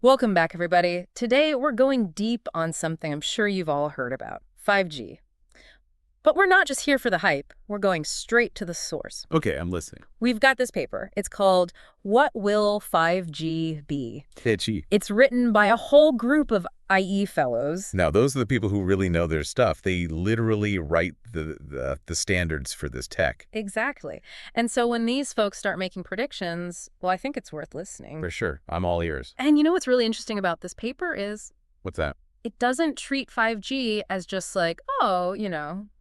Welcome back, everybody. Today, we're going deep on something I'm sure you've all heard about, 5G. But we're not just here for the hype. We're going straight to the source. Okay, I'm listening. We've got this paper. It's called What Will 5G Be? Itchy. It's written by a whole group of IE fellows. Now, those are the people who really know their stuff. They literally write the standards for this tech. Exactly. And so when these folks start making predictions, well, I think it's worth listening. For sure. I'm all ears. And you know what's really interesting about this paper is What's that? it doesn't treat 5G as just like, oh,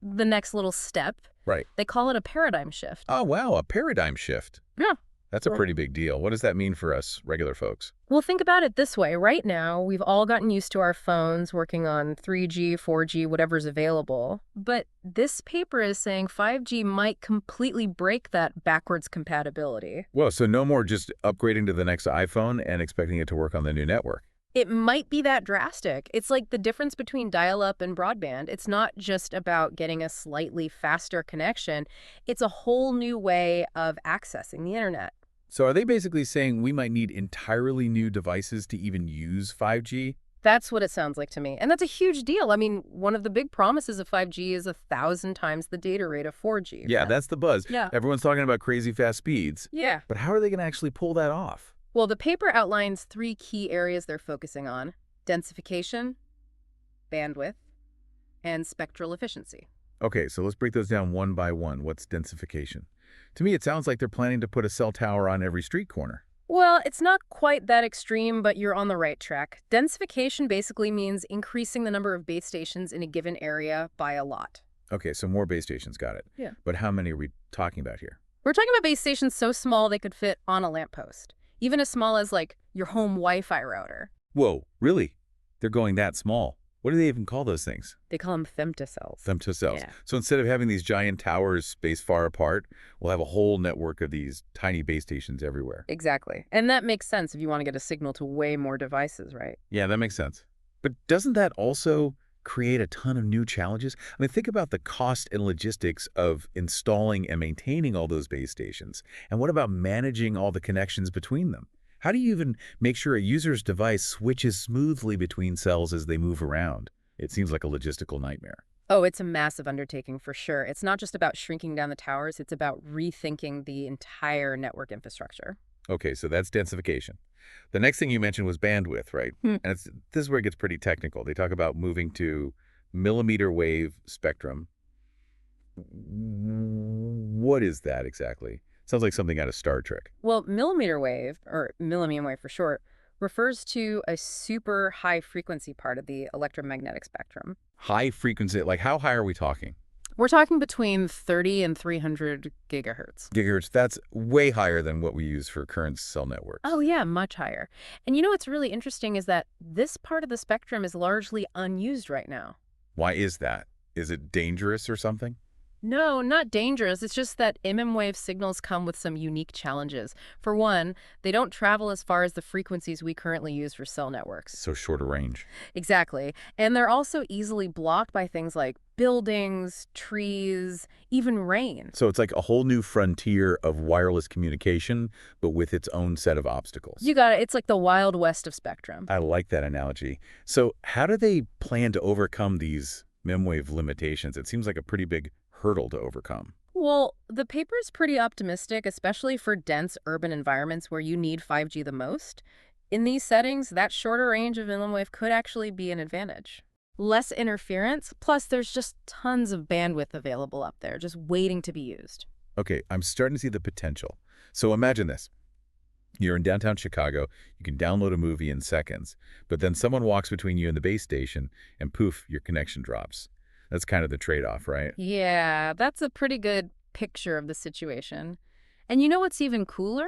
the next little step. Right. They call it a paradigm shift. Oh, wow, a paradigm shift. Yeah. That's a pretty big deal. What does that mean for us regular folks? Well, think about it this way. Right now, we've all gotten used to our phones working on 3G, 4G, whatever's available. But this paper is saying 5G might completely break that backwards compatibility. Well, so no more just upgrading to the next iPhone and expecting it to work on the new network. It might be that drastic. It's like the difference between dial-up and broadband. It's not just about getting a slightly faster connection. It's a whole new way of accessing the internet. So are they basically saying we might need entirely new devices to even use 5G? That's what it sounds like to me. And that's a huge deal. I mean, one of the big promises of 5G is 1,000 times the data rate of 4G. Yeah, that's the buzz. Yeah. Everyone's talking about crazy fast speeds. Yeah. But how are they going to actually pull that off? Well, the paper outlines 3 key areas they're focusing on: densification, bandwidth, and spectral efficiency. Okay, so let's break those down one by one. What's densification? To me, it sounds like they're planning to put a cell tower on every street corner. Well, it's not quite that extreme, but you're on the right track. Densification basically means increasing the number of base stations in a given area by a lot. Okay, so more base stations, got it. Yeah. But how many are we talking about here? We're talking about base stations so small they could fit on a lamppost, even as small as, like, your home Wi-Fi router. Whoa, really? They're going that small. What do they even call those things? They call them femtocells. Femtocells. Yeah. So instead of having these giant towers spaced far apart, we'll have a whole network of these tiny base stations everywhere. Exactly. And that makes sense if you want to get a signal to way more devices, right? Yeah, that makes sense. But doesn't that also create a ton of new challenges? I mean, think about the cost and logistics of installing and maintaining all those base stations. And what about managing all the connections between them? How do you even make sure a user's device switches smoothly between cells as they move around? It seems like a logistical nightmare. Oh, it's a massive undertaking for sure. It's not just about shrinking down the towers, it's about rethinking the entire network infrastructure. Okay, so that's densification. The next thing you mentioned was bandwidth, right? And this is where it gets pretty technical. They talk about moving to millimeter wave spectrum. What is that exactly? Sounds like something out of Star Trek. Well, millimeter wave, or millimeter wave for short, refers to a super high frequency part of the electromagnetic spectrum. High frequency, like how high are we talking? We're talking between 30 and 300 gigahertz. Gigahertz, that's way higher than what we use for current cell networks. Oh, yeah, much higher. And you know what's really interesting is that this part of the spectrum is largely unused right now. Why is that? Is it dangerous or something? No, not dangerous. It's just that wave signals come with some unique challenges. For one, they don't travel as far as the frequencies we currently use for cell networks. So shorter range. Exactly. And they're also easily blocked by things like buildings, trees, even rain. So it's like a whole new frontier of wireless communication, but with its own set of obstacles. You got it. It's like the Wild West of spectrum. I like that analogy. So how do they plan to overcome these wave limitations? It seems like a pretty big hurdle to overcome. Well, the paper is pretty optimistic, especially for dense urban environments where you need 5G the most. In these settings, that shorter range of wave could actually be an advantage. Less interference, plus there's just tons of bandwidth available up there, just waiting to be used. Okay, I'm starting to see the potential. So imagine this. You're in downtown Chicago, you can download a movie in seconds, but then someone walks between you and the base station, and poof, your connection drops. That's kind of the trade-off, right? Yeah, that's a pretty good picture of the situation. And you know what's even cooler?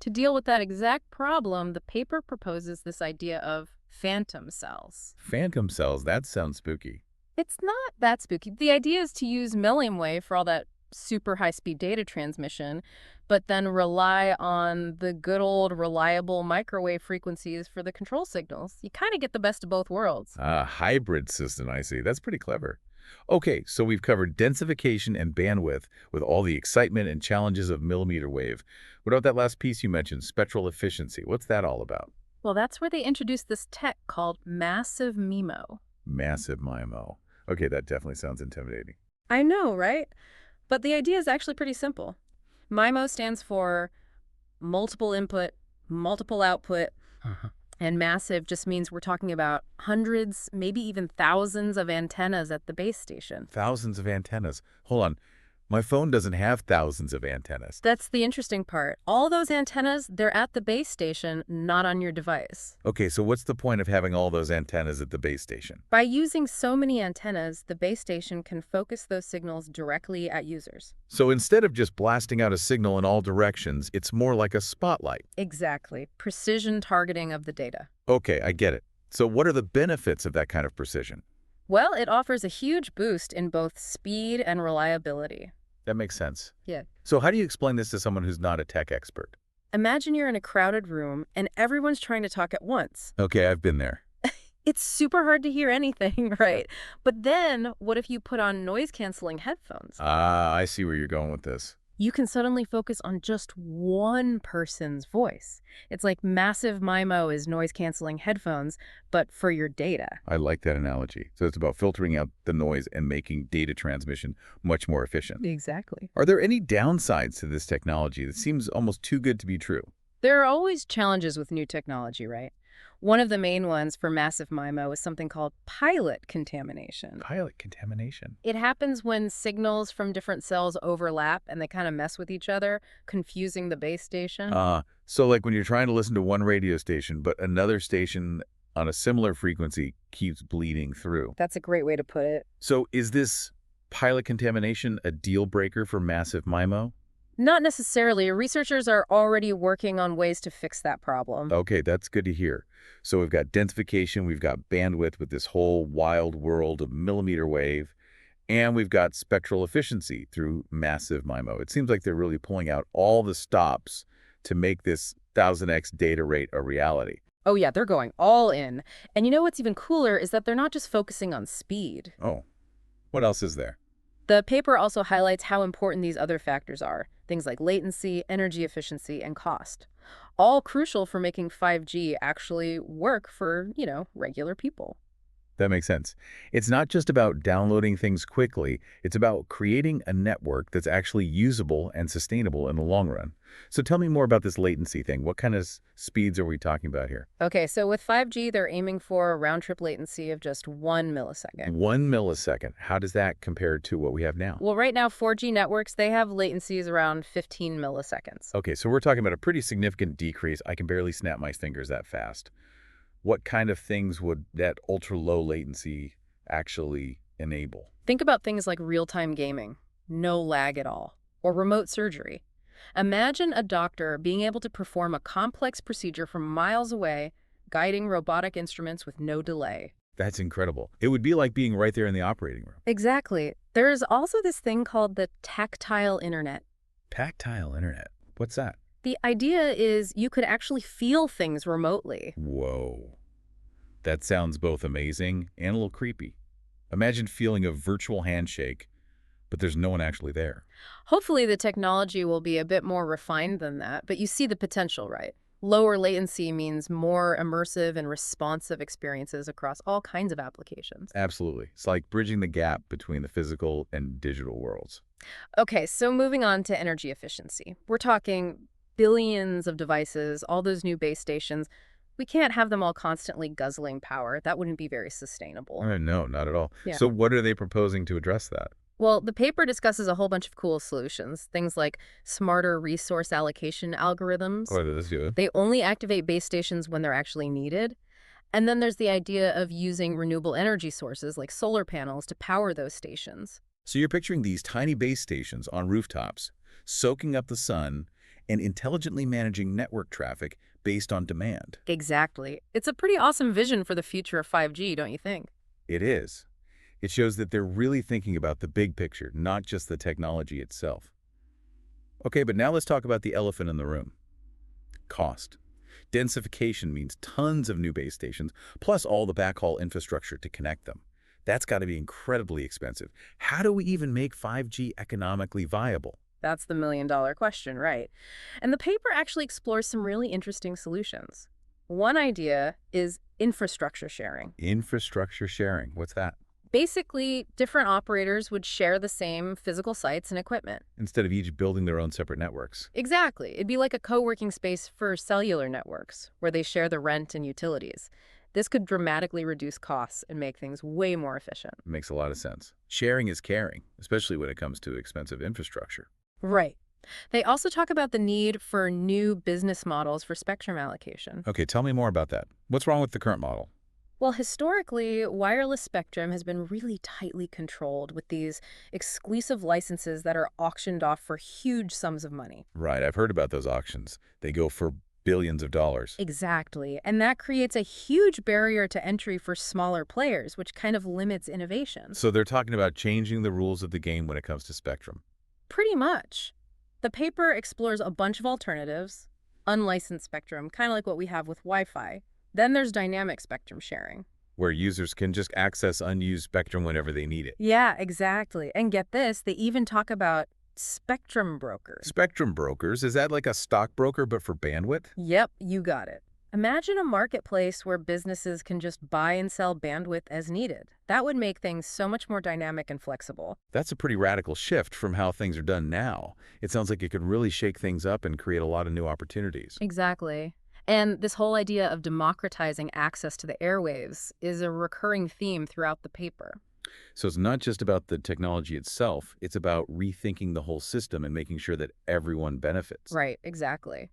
To deal with that exact problem, the paper proposes this idea of phantom cells. Phantom cells, that sounds spooky. It's not that spooky. The idea is to use millimeter wave for all that super high-speed data transmission, but then rely on the good old reliable microwave frequencies for the control signals. You kind of get the best of both worlds. A hybrid system, I see. That's pretty clever. Okay, so we've covered densification and bandwidth with all the excitement and challenges of millimeter wave. What about that last piece you mentioned, spectral efficiency? What's that all about? Well, that's where they introduced this tech called massive MIMO. Massive MIMO. Okay, that definitely sounds intimidating. I know, right? But the idea is actually pretty simple. MIMO stands for multiple input, multiple output, and massive just means we're talking about hundreds, maybe even thousands of antennas at the base station. Thousands of antennas. Hold on. My phone doesn't have thousands of antennas. That's the interesting part. All those antennas, they're at the base station, not on your device. Okay, so what's the point of having all those antennas at the base station? By using so many antennas, the base station can focus those signals directly at users. So instead of just blasting out a signal in all directions, it's more like a spotlight. Exactly. Precision targeting of the data. Okay, I get it. So what are the benefits of that kind of precision? Well, it offers a huge boost in both speed and reliability. That makes sense. Yeah. So how do you explain this to someone who's not a tech expert? Imagine you're in a crowded room and everyone's trying to talk at once. Okay, I've been there. It's super hard to hear anything, right? But then, what if you put on noise-canceling headphones? Ah, I see where you're going with this. You can suddenly focus on just one person's voice. It's like massive MIMO is noise-canceling headphones, but for your data. I like that analogy. So it's about filtering out the noise and making data transmission much more efficient. Exactly. Are there any downsides to this technology that seems almost too good to be true? There are always challenges with new technology, right? One of the main ones for massive MIMO is something called pilot contamination. Pilot contamination. It happens when signals from different cells overlap and they kind of mess with each other, confusing the base station. So like when you're trying to listen to one radio station, but another station on a similar frequency keeps bleeding through. That's a great way to put it. So is this pilot contamination a deal breaker for massive MIMO? Not necessarily. Researchers are already working on ways to fix that problem. Okay, that's good to hear. So we've got densification, we've got bandwidth with this whole wild world of millimeter wave, and we've got spectral efficiency through massive MIMO. It seems like they're really pulling out all the stops to make this 1000x data rate a reality. Oh yeah, they're going all in. And you know what's even cooler is that they're not just focusing on speed. Oh, what else is there? The paper also highlights how important these other factors are, things like latency, energy efficiency, and cost. All crucial for making 5G actually work for, regular people. That makes sense. It's not just about downloading things quickly, it's about creating a network that's actually usable and sustainable in the long run. So tell me more about this latency thing. What kind of speeds are we talking about here? Okay, so with 5G, they're aiming for a round-trip latency of just 1 millisecond. 1 millisecond. How does that compare to what we have now? Well, right now, 4G networks, they have latencies around 15 milliseconds. Okay, so we're talking about a pretty significant decrease. I can barely snap my fingers that fast. What kind of things would that ultra-low latency actually enable? Think about things like real-time gaming, no lag at all, or remote surgery. Imagine a doctor being able to perform a complex procedure from miles away, guiding robotic instruments with no delay. That's incredible. It would be like being right there in the operating room. Exactly. There's also this thing called the tactile internet. Tactile internet. What's that? The idea is you could actually feel things remotely. Whoa. That sounds both amazing and a little creepy. Imagine feeling a virtual handshake, but there's no one actually there. Hopefully the technology will be a bit more refined than that, but you see the potential, right? Lower latency means more immersive and responsive experiences across all kinds of applications. Absolutely. It's like bridging the gap between the physical and digital worlds. Okay, so moving on to energy efficiency. We're talking billions of devices, all those new base stations. We can't have them all constantly guzzling power. That wouldn't be very sustainable. No, not at all. Yeah. So what are they proposing to address that? Well, the paper discusses a whole bunch of cool solutions, things like smarter resource allocation algorithms. What does this do? They only activate base stations when they're actually needed. And then there's the idea of using renewable energy sources like solar panels to power those stations. So you're picturing these tiny base stations on rooftops, soaking up the sun and intelligently managing network traffic based on demand. Exactly. It's a pretty awesome vision for the future of 5G, don't you think? It is. It shows that they're really thinking about the big picture, not just the technology itself. Okay, but now let's talk about the elephant in the room. Cost. Densification means tons of new base stations, plus all the backhaul infrastructure to connect them. That's got to be incredibly expensive. How do we even make 5G economically viable? That's the million-dollar question, right? And the paper actually explores some really interesting solutions. One idea is infrastructure sharing. Infrastructure sharing. What's that? Basically, different operators would share the same physical sites and equipment. Instead of each building their own separate networks. Exactly. It'd be like a co-working space for cellular networks, where they share the rent and utilities. This could dramatically reduce costs and make things way more efficient. Makes a lot of sense. Sharing is caring, especially when it comes to expensive infrastructure. Right. They also talk about the need for new business models for spectrum allocation. Okay, tell me more about that. What's wrong with the current model? Well, historically, wireless spectrum has been really tightly controlled with these exclusive licenses that are auctioned off for huge sums of money. Right, I've heard about those auctions. They go for billions of dollars. Exactly. And that creates a huge barrier to entry for smaller players, which kind of limits innovation. So they're talking about changing the rules of the game when it comes to spectrum. Pretty much. The paper explores a bunch of alternatives, unlicensed spectrum, kind of like what we have with Wi-Fi. Then there's dynamic spectrum sharing. Where users can just access unused spectrum whenever they need it. Yeah, exactly. And get this, they even talk about spectrum brokers. Spectrum brokers, is that like a stockbroker but for bandwidth? Yep, you got it. Imagine a marketplace where businesses can just buy and sell bandwidth as needed. That would make things so much more dynamic and flexible. That's a pretty radical shift from how things are done now. It sounds like it could really shake things up and create a lot of new opportunities. Exactly. And this whole idea of democratizing access to the airwaves is a recurring theme throughout the paper. So it's not just about the technology itself, it's about rethinking the whole system and making sure that everyone benefits. Right, exactly.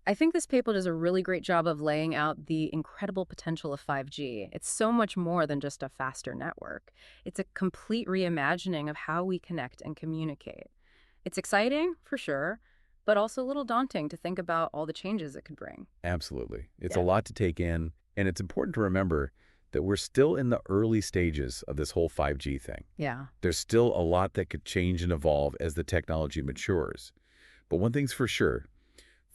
I think this paper does a really great job of laying out the incredible potential of 5G. It's so much more than just a faster network. It's a complete reimagining of how we connect and communicate. It's exciting, for sure, but also a little daunting to think about all the changes it could bring. Absolutely. It's a Yeah. lot to take in, and it's important to remember that we're still in the early stages of this whole 5G thing. Yeah. There's still a lot that could change and evolve as the technology matures. But one thing's for sure,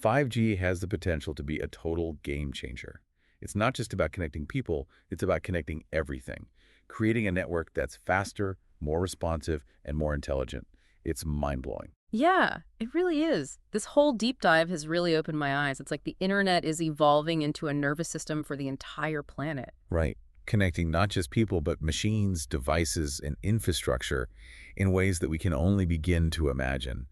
5G has the potential to be a total game changer. It's not just about connecting people, it's about connecting everything, creating a network that's faster, more responsive, and more intelligent. It's mind-blowing. Yeah, it really is. This whole deep dive has really opened my eyes. It's like the internet is evolving into a nervous system for the entire planet. Right. Connecting not just people, but machines, devices, and infrastructure in ways that we can only begin to imagine.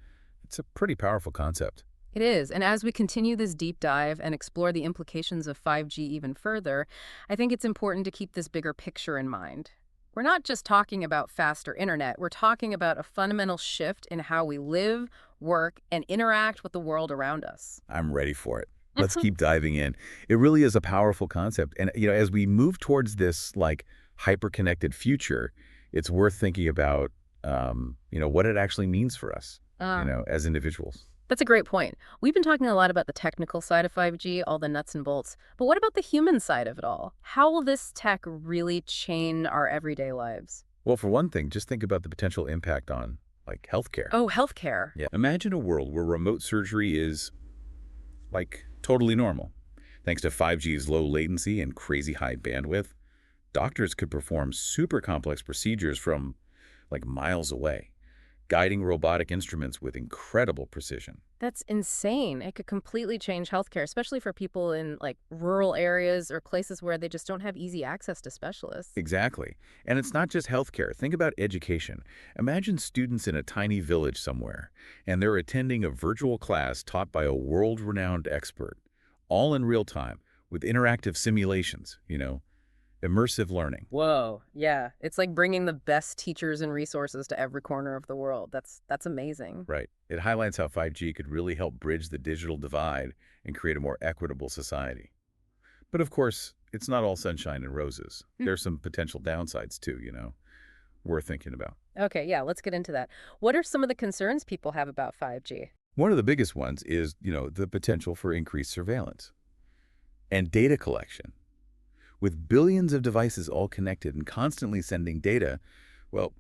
It's a pretty powerful concept. It is. And as we continue this deep dive and explore the implications of 5G even further, I think it's important to keep this bigger picture in mind. We're not just talking about faster internet, we're talking about a fundamental shift in how we live, work, and interact with the world around us. I'm ready for it. Let's keep diving in. It really is a powerful concept. And, as we move towards this, like, hyper-connected future, it's worth thinking about, what it actually means for us, as individuals. That's a great point. We've been talking a lot about the technical side of 5G, all the nuts and bolts. But what about the human side of it all? How will this tech really change our everyday lives? Well, for one thing, just think about the potential impact on, like, healthcare. Oh, healthcare. Yeah. Imagine a world where remote surgery is, like, totally normal. Thanks to 5G's low latency and crazy high bandwidth, doctors could perform super complex procedures from, like, miles away, guiding robotic instruments with incredible precision. That's insane. It could completely change healthcare, especially for people in like rural areas or places where they just don't have easy access to specialists. Exactly. And it's not just healthcare. Think about education. Imagine students in a tiny village somewhere, and they're attending a virtual class taught by a world-renowned expert, all in real time, with interactive simulations, immersive learning. Whoa, yeah. It's like bringing the best teachers and resources to every corner of the world. That's amazing. Right. It highlights how 5G could really help bridge the digital divide and create a more equitable society. But of course, it's not all sunshine and roses. There's some potential downsides too, worth thinking about. Okay, yeah, let's get into that. What are some of the concerns people have about 5G? One of the biggest ones is, the potential for increased surveillance and data collection. With billions of devices all connected and constantly sending data, well,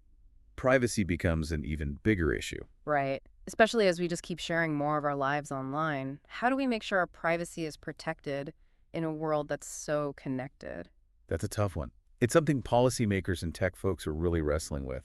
privacy becomes an even bigger issue. Right. Especially as we just keep sharing more of our lives online. How do we make sure our privacy is protected in a world that's so connected? That's a tough one. It's something policymakers and tech folks are really wrestling with.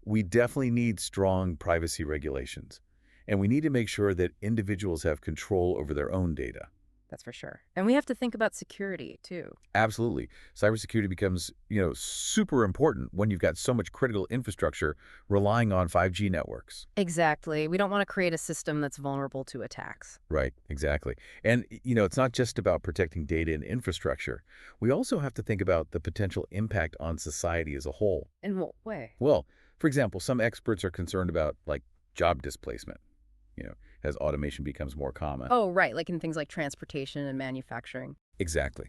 We definitely need strong privacy regulations, and we need to make sure that individuals have control over their own data. That's for sure. And we have to think about security, too. Absolutely. Cybersecurity becomes, super important when you've got so much critical infrastructure relying on 5G networks. Exactly. We don't want to create a system that's vulnerable to attacks. Right, exactly. And, it's not just about protecting data and infrastructure. We also have to think about the potential impact on society as a whole. In what way? Well, for example, some experts are concerned about, like, job displacement, you know, as automation becomes more common. Oh, right, like in things like transportation and manufacturing. Exactly.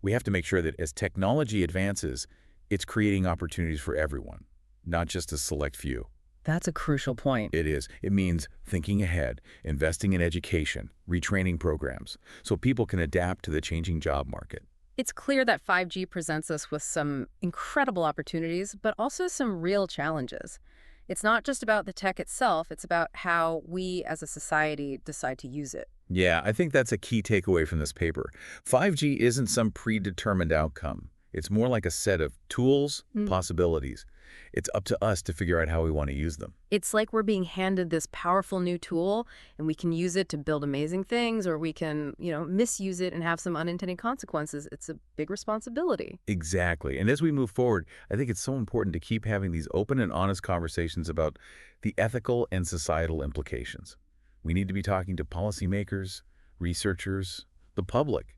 We have to make sure that as technology advances, it's creating opportunities for everyone, not just a select few. That's a crucial point. It is. It means thinking ahead, investing in education, retraining programs, so people can adapt to the changing job market. It's clear that 5G presents us with some incredible opportunities, but also some real challenges. It's not just about the tech itself, it's about how we as a society decide to use it. Yeah, I think that's a key takeaway from this paper. 5G isn't some predetermined outcome. It's more like a set of tools, possibilities. It's up to us to figure out how we want to use them. It's like we're being handed this powerful new tool and we can use it to build amazing things or we can, misuse it and have some unintended consequences. It's a big responsibility. Exactly. And as we move forward, I think it's so important to keep having these open and honest conversations about the ethical and societal implications. We need to be talking to policymakers, researchers, the public.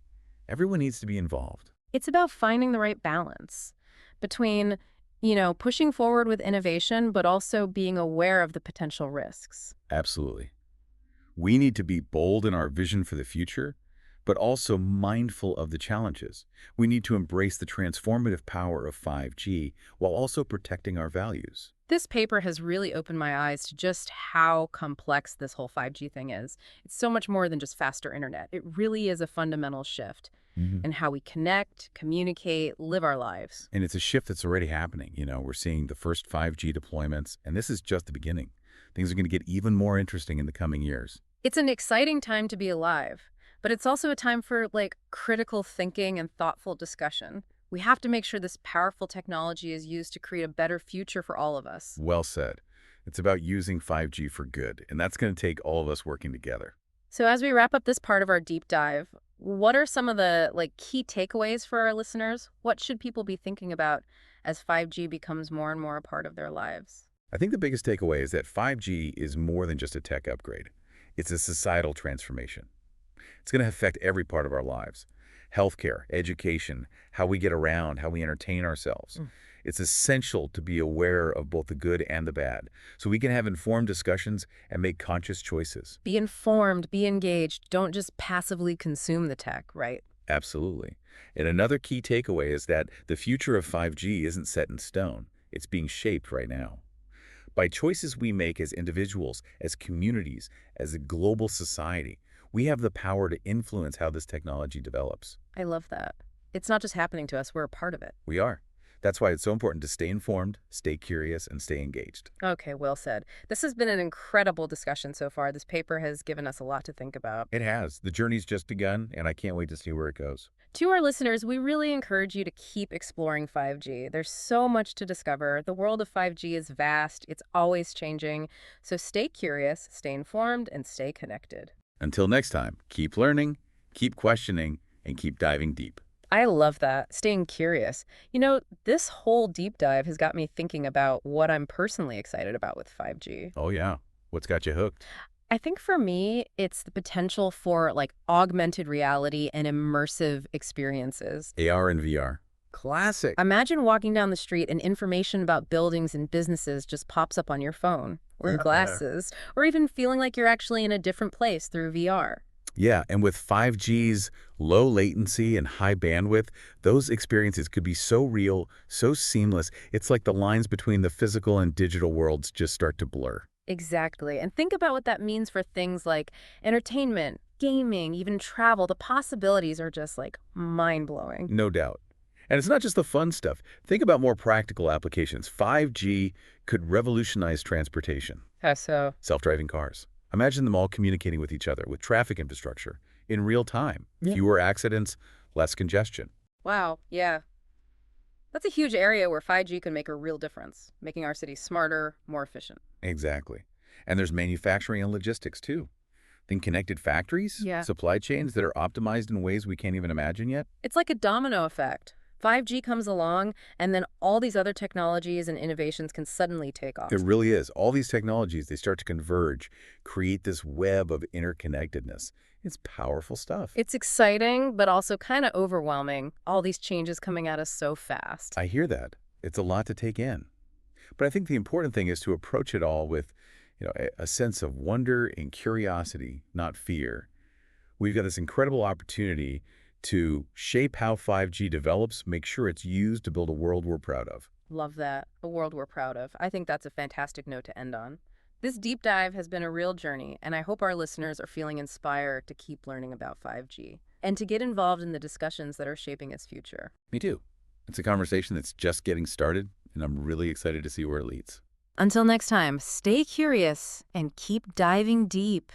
Everyone needs to be involved. It's about finding the right balance between, pushing forward with innovation, but also being aware of the potential risks. Absolutely. We need to be bold in our vision for the future, but also mindful of the challenges. We need to embrace the transformative power of 5G while also protecting our values. This paper has really opened my eyes to just how complex this whole 5G thing is. It's so much more than just faster internet. It really is a fundamental shift in how we connect, communicate, live our lives. And it's a shift that's already happening. We're seeing the first 5G deployments, and this is just the beginning. Things are going to get even more interesting in the coming years. It's an exciting time to be alive, but it's also a time for critical thinking and thoughtful discussion. We have to make sure this powerful technology is used to create a better future for all of us. Well said. It's about using 5G for good, and that's going to take all of us working together. So as we wrap up this part of our deep dive, what are some of the key takeaways for our listeners? What should people be thinking about as 5G becomes more and more a part of their lives? I think the biggest takeaway is that 5G is more than just a tech upgrade. It's a societal transformation. It's going to affect every part of our lives. Healthcare, education, how we get around, how we entertain ourselves. It's essential to be aware of both the good and the bad, so we can have informed discussions and make conscious choices. Be informed, be engaged. Don't just passively consume the tech, right? Absolutely. And another key takeaway is that the future of 5G isn't set in stone. It's being shaped right now. By choices we make as individuals, as communities, as a global society, we have the power to influence how this technology develops. I love that. It's not just happening to us, we're a part of it. We are. That's why it's so important to stay informed, stay curious, and stay engaged. Okay, well said. This has been an incredible discussion so far. This paper has given us a lot to think about. It has. The journey's just begun, and I can't wait to see where it goes. To our listeners, we really encourage you to keep exploring 5G. There's so much to discover. The world of 5G is vast. It's always changing. So stay curious, stay informed, and stay connected. Until next time, keep learning, keep questioning, and keep diving deep. I love that. Staying curious. This whole deep dive has got me thinking about what I'm personally excited about with 5G. Oh, yeah. What's got you hooked? I think for me, it's the potential for augmented reality and immersive experiences. AR and VR. Classic. Imagine walking down the street and information about buildings and businesses just pops up on your phone or your glasses, or even feeling like you're actually in a different place through VR. Yeah, and with 5G's low latency and high bandwidth, those experiences could be so real, so seamless, it's like the lines between the physical and digital worlds just start to blur. Exactly. And think about what that means for things like entertainment, gaming, even travel. The possibilities are just mind-blowing. No doubt. And it's not just the fun stuff. Think about more practical applications. 5G could revolutionize transportation. How so? Self-driving cars. Imagine them all communicating with each other with traffic infrastructure in real time. Yeah. Fewer accidents, less congestion. Wow, yeah. That's a huge area where 5G can make a real difference, making our cities smarter, more efficient. Exactly. And there's manufacturing and logistics too. Then connected factories, Yeah. supply chains that are optimized in ways we can't even imagine yet. It's like a domino effect. 5G comes along, and then all these other technologies and innovations can suddenly take It off. really is. All these technologies, they start to converge, create this web of interconnectedness. It's powerful stuff. It's exciting, but also kind of overwhelming. All these changes coming at us so fast. I hear that. It's a lot to take in. But I think the important thing is to approach it all with, a sense of wonder and curiosity, not fear. We've got this incredible opportunity to shape how 5G develops, make sure it's used to build a world we're proud of. Love that. A world we're proud of. I think that's a fantastic note to end on. This deep dive has been a real journey, and I hope our listeners are feeling inspired to keep learning about 5G and to get involved in the discussions that are shaping its future. Me too. It's a conversation that's just getting started, and I'm really excited to see where it leads. Until next time, stay curious and keep diving deep.